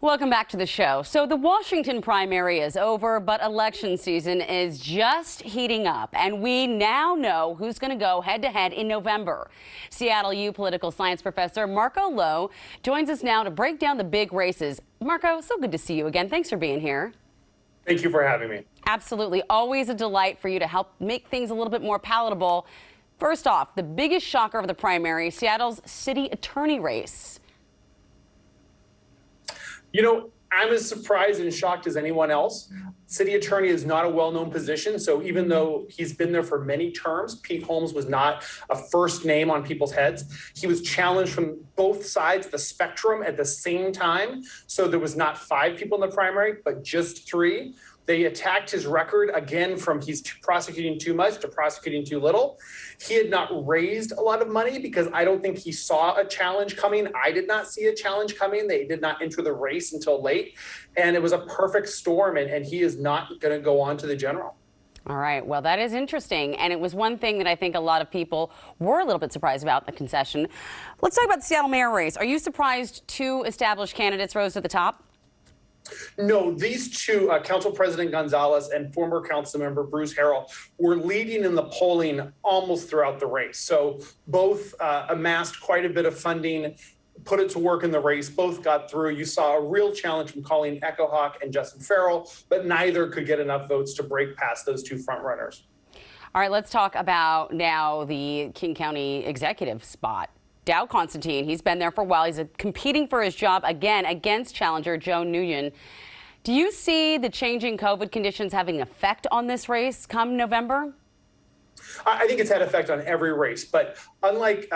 Welcome back to the show. So the Washington primary is over, but election season is just heating up, and we now know who's going to go head-to-head in November. Seattle U political science professor Marco Lowe joins us now to break down the big races. Marco, so good to see you again. Thanks for being here. Thank you for having me. Absolutely. Always a delight for you to help make things a little bit more palatable. First off, the biggest shocker of the primary, Seattle's city attorney race. You know, I'm as surprised and shocked as anyone else. City attorney is not a well-known position, so even though he's been there for many terms, Pete Holmes was not a first name on people's heads. He was challenged from both sides of the spectrum at the same time, so there was not 5 people in the primary, but just 3. They attacked his record again from he's prosecuting too much to prosecuting too little. He had not raised a lot of money because I don't think he saw a challenge coming. I did not see a challenge coming. They did not enter the race until late. And it was a perfect storm. And he is not going to go on to the general. All right. Well, that is interesting. And it was one thing that I think a lot of people were a little bit surprised about, the concession. Let's talk about the Seattle mayor race. Are you surprised 2 established candidates rose to the top? No, these 2, Council President Gonzalez and former council member Bruce Harrell, were leading in the polling almost throughout the race. So both amassed quite a bit of funding, put it to work in the race. Both got through. You saw a real challenge from Colleen Echohawk and Justin Farrell, but neither could get enough votes to break past those 2 frontrunners. All right, let's talk about now the King County executive spot. Dow Constantine, he's been there for a while. He's competing for his job again against challenger Joe Nguyen. Do you see the changing COVID conditions having an effect on this race come November? I think it's had effect on every race, but unlike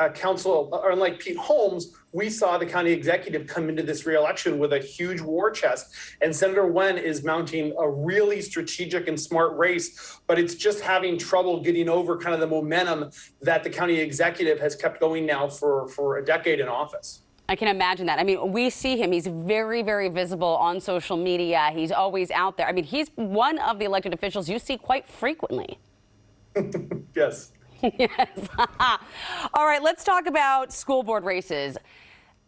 Pete Holmes, we saw the county executive come into this reelection with a huge war chest, and Senator Wen is mounting a really strategic and smart race, but it's just having trouble getting over kind of the momentum that the county executive has kept going now for a decade in office. I can imagine that. I mean, we see him. He's very, very visible on social media. He's always out there. I mean, he's one of the elected officials you see quite frequently. Yes. Yes. All right, let's talk about school board races.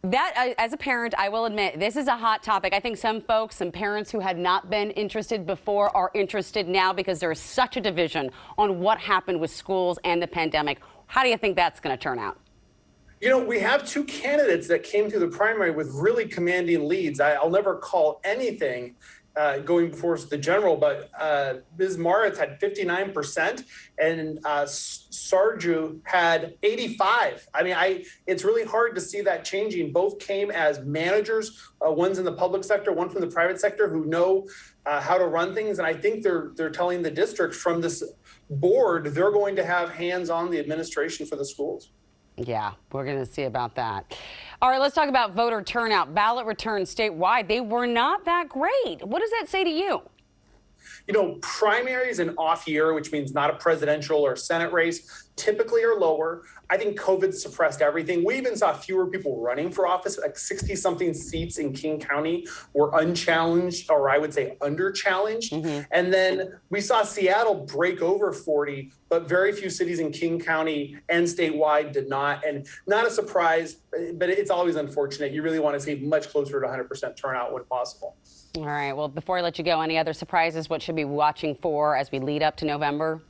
That, as a parent, I will admit, this is a hot topic. I think some folks, some parents who had not been interested before are interested now because there is such a division on what happened with schools and the pandemic. How do you think that's going to turn out? You know, we have 2 candidates that came through the primary with really commanding leads. I'll never call anything going before the general, but Ms. Moritz had 59% and Sarju had 85. I mean, it's really hard to see that changing. Both came as managers, one's in the public sector, one from the private sector, who know how to run things. And I think they're telling the district from this board, they're going to have hands on the administration for the schools. Yeah, we're going to see about that. All right, let's talk about voter turnout. Ballot returns statewide, they were not that great. What does that say to you? You know, primaries in off year, which means not a presidential or Senate race, typically are lower. I think COVID suppressed everything. We even saw fewer people running for office, like 60-something seats in King County were unchallenged, or I would say under-challenged. And then we saw Seattle break over 40, but very few cities in King County and statewide did not. And not a surprise, but it's always unfortunate. You really want to see much closer to 100% turnout when possible. All right, well, before I let you go, any other surprises? What should we be watching for as we lead up to November?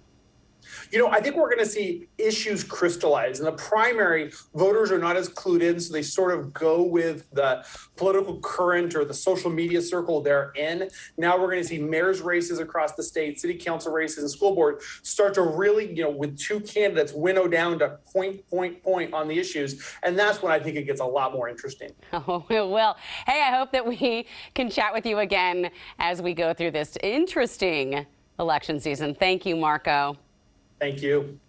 You know, I think we're going to see issues crystallize. In the primary, voters are not as clued in, so they sort of go with the political current or the social media circle they're in. Now we're going to see mayor's races across the state, city council races, and school board start to really, you know, with 2 candidates, winnow down to point on the issues. And that's when I think it gets a lot more interesting. Oh, it will. Hey, I hope that we can chat with you again as we go through this interesting election season. Thank you, Marco. Thank you.